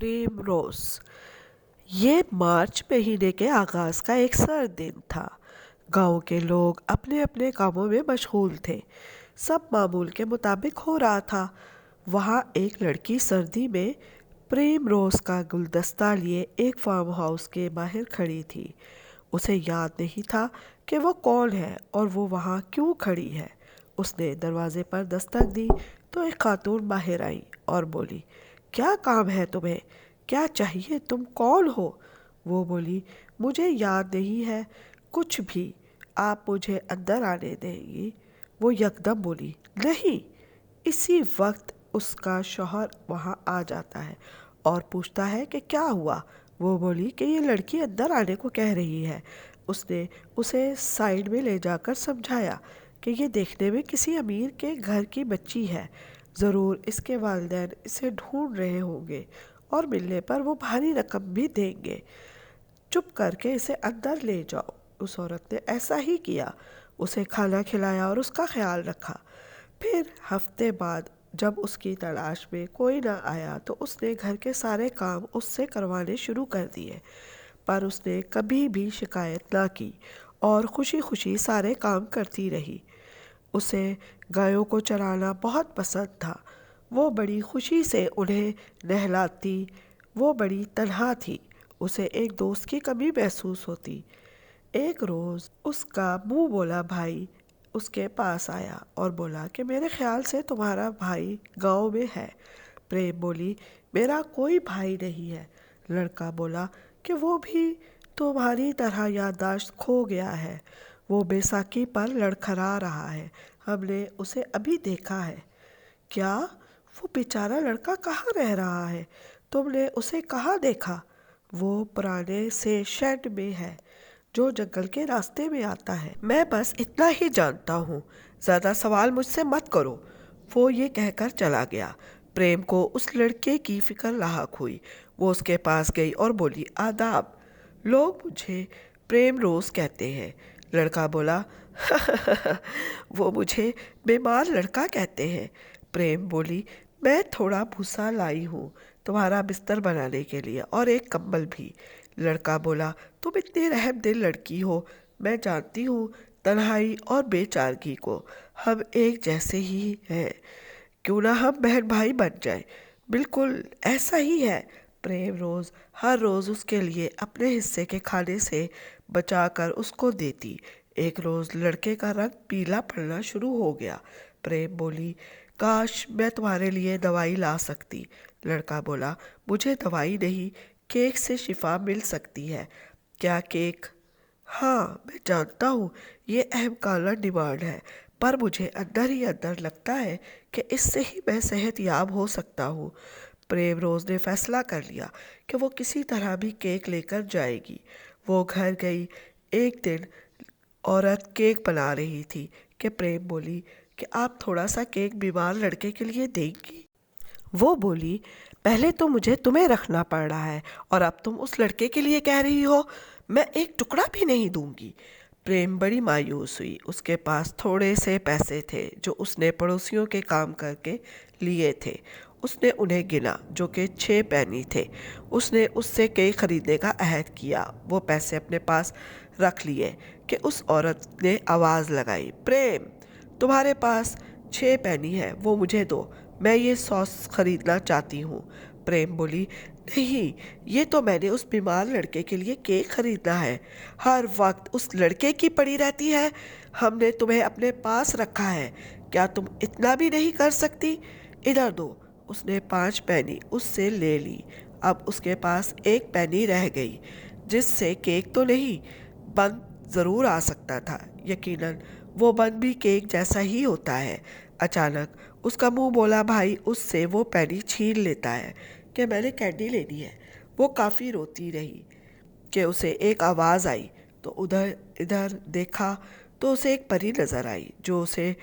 प्रेम रोज। ये मार्च महीने के आगाज का एक सर्द दिन था। गांव के लोग अपने अपने कामों में मशगूल थे। सब मामूल के मुताबिक हो रहा था। वहाँ एक लड़की सर्दी में प्रेम रोज का गुलदस्ता लिए एक फार्म हाउस के बाहर खड़ी थी। उसे याद नहीं था कि वो कौन है और वो वहाँ क्यों खड़ी है। उसने दरवाजे पर दस्तक दी तो एक खातून बाहर आई और बोली, क्या काम है तुम्हें? क्या चाहिए? तुम कौन हो? वो बोली, मुझे याद नहीं है कुछ भी। आप मुझे अंदर आने देंगी? वो यकदम बोली, नहीं। इसी वक्त उसका शौहर वहाँ आ जाता है और पूछता है कि क्या हुआ। वो बोली कि ये लड़की अंदर आने को कह रही है। उसने उसे साइड में ले जाकर समझाया कि ये देखने में किसी अमीर के घर की बच्ची है। ज़रूर इसके वालिदैन इसे ढूंढ रहे होंगे और मिलने पर वो भारी रकम भी देंगे। चुप करके इसे अंदर ले जाओ। उस औरत ने ऐसा ही किया। उसे खाना खिलाया और उसका ख्याल रखा। फिर हफ्ते बाद जब उसकी तलाश में कोई ना आया तो उसने घर के सारे काम उससे करवाने शुरू कर दिए, पर उसने कभी भी शिकायत ना की और खुशी खुशी सारे काम करती रही। उसे गायों को चराना बहुत पसंद था। वो बड़ी खुशी से उन्हें नहलाती। वो बड़ी तन्हा थी। उसे एक दोस्त की कमी महसूस होती। एक रोज़ उसका मुंह बोला भाई उसके पास आया और बोला कि मेरे ख्याल से तुम्हारा भाई गांव में है। प्रेम बोली, मेरा कोई भाई नहीं है। लड़का बोला कि वो भी तुम्हारी तरह याददाश्त खो गया है। वो बैसाखी पर लड़खड़ा रहा है। हमने उसे अभी देखा है। क्या? वो बेचारा लड़का कहाँ रह रहा है? तुमने उसे कहाँ देखा? वो पुराने से शेड में है जो जंगल के रास्ते में आता है। मैं बस इतना ही जानता हूँ, ज़्यादा सवाल मुझसे मत करो। वो ये कहकर चला गया। प्रेम को उस लड़के की फिक्र लाहक हुई। वो उसके पास गई और बोली, आदाब। लोग मुझे प्रेम रोज कहते हैं। लड़का बोला, वो मुझे बीमार लड़का कहते हैं। प्रेम बोली, मैं थोड़ा भूसा लाई हूँ तुम्हारा बिस्तर बनाने के लिए और एक कंबल भी। लड़का बोला, तुम इतनी रहम दिल लड़की हो। मैं जानती हूँ तन्हाई और बेचारगी को। हम एक जैसे ही हैं। क्यों ना हम बहन भाई बन जाएं। बिल्कुल ऐसा ही है। प्रेम रोज हर रोज उसके लिए अपने हिस्से के खाने से बचाकर उसको देती। एक रोज लड़के का रंग पीला पड़ना शुरू हो गया। प्रेम बोली, काश मैं तुम्हारे लिए दवाई ला सकती। लड़का बोला, मुझे दवाई नहीं, केक से शिफा मिल सकती है। क्या केक? हाँ, मैं जानता हूँ ये अहम काला डिमांड है, पर मुझे अंदर ही अंदर लगता है कि इससे ही मैं सेहतयाब हो सकता हूँ। प्रेम रोज ने फैसला कर लिया कि वो किसी तरह भी केक लेकर जाएगी। वो घर गई। एक दिन औरत केक बना रही थी कि प्रेम बोली कि आप थोड़ा सा केक बीमार लड़के के लिए देंगी? वो बोली, पहले तो मुझे तुम्हें रखना पड़ रहा है और अब तुम उस लड़के के लिए कह रही हो। मैं एक टुकड़ा भी नहीं दूंगी। प्रेम बड़ी मायूस हुई। उसके पास थोड़े से पैसे थे जो उसने पड़ोसियों के काम करके लिए थे। उसने उन्हें गिना, जो कि 6 पैनी थे। उसने उससे केक खरीदने का अहद किया। वो पैसे अपने पास रख लिए कि उस औरत ने आवाज़ लगाई, प्रेम, तुम्हारे पास 6 पैनी है, वो मुझे दो। मैं ये सॉस खरीदना चाहती हूँ। प्रेम बोली, नहीं, ये तो मैंने उस बीमार लड़के के लिए केक खरीदना है। हर वक्त उस लड़के की पड़ी रहती है। हमने तुम्हें अपने पास रखा है, क्या तुम इतना भी नहीं कर सकती? इधर दो। उसने 5 पैनी उससे ले ली। अब उसके पास 1 पैनी रह गई, जिससे केक तो नहीं, बंद ज़रूर आ सकता था। यकीनन वो बंद भी केक जैसा ही होता है। अचानक उसका मुंह बोला भाई उससे वो पैनी छीन लेता है कि मैंने कैंडी लेनी है। वो काफ़ी रोती रही कि उसे एक आवाज़ आई तो उधर इधर देखा तो उसे एक परी नज़र आई जो उसे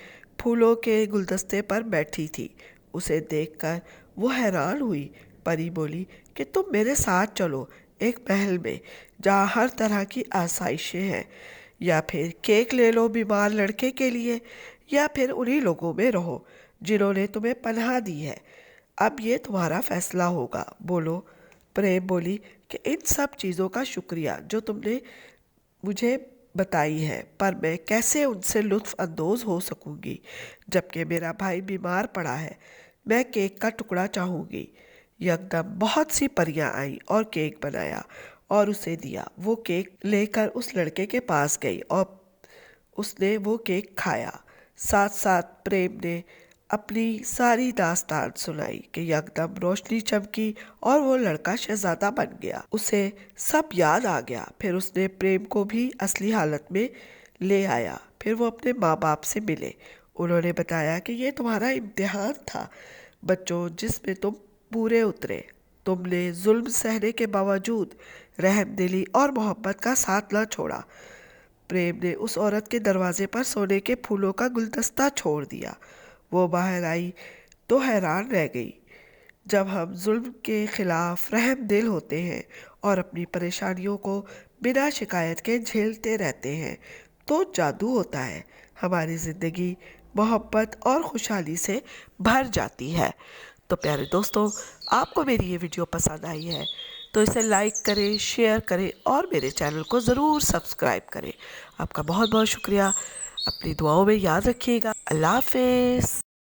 फूलों के गुलदस्ते पर बैठी थी। उसे देखकर वो हैरान हुई। परी बोली कि तुम मेरे साथ चलो एक महल में जहाँ हर तरह की आसाइशें हैं, या फिर केक ले लो बीमार लड़के के लिए, या फिर उन्हीं लोगों में रहो जिन्होंने तुम्हें पनाह दी है। अब ये तुम्हारा फैसला होगा। बोलो, प्रेम बोली कि इन सब चीज़ों का शुक्रिया जो तुमने मुझे बताई है, पर मैं कैसे उनसे लुत्फ़ अंदोज़ हो सकूंगी जबकि मेरा भाई बीमार पड़ा है। मैं केक का टुकड़ा चाहूँगी। यकदम बहुत सी परियां आईं और केक बनाया और उसे दिया। वो केक लेकर उस लड़के के पास गई और उसने वो केक खाया। साथ साथ प्रेम ने अपनी सारी दास्तान सुनाई कि यकदम रोशनी चमकी और वो लड़का शहजादा बन गया। उसे सब याद आ गया। फिर उसने प्रेम को भी असली हालत में ले आया। फिर वो अपने माँ बाप से मिले। उन्होंने बताया कि ये तुम्हारा इम्तिहान था बच्चों, जिसमें तुम पूरे उतरे। तुमने जुल्म सहने के बावजूद रहमदिली और मोहब्बत का साथ न छोड़ा। प्रेम ने उस औरत के दरवाजे पर सोने के फूलों का गुलदस्ता छोड़ दिया। वो बाहर आई तो हैरान रह गई। जब हम जुल्म के खिलाफ रहम दिल होते हैं और अपनी परेशानियों को बिना शिकायत के झेलते रहते हैं तो जादू होता है। हमारी ज़िंदगी मोहब्बत और खुशहाली से भर जाती है। तो प्यारे दोस्तों, आपको मेरी ये वीडियो पसंद आई है तो इसे लाइक करें, शेयर करें और मेरे चैनल को ज़रूर सब्सक्राइब करें। आपका बहुत बहुत शुक्रिया। अपनी दुआओं में याद रखिएगा। अल्लाह हाफ़िज़।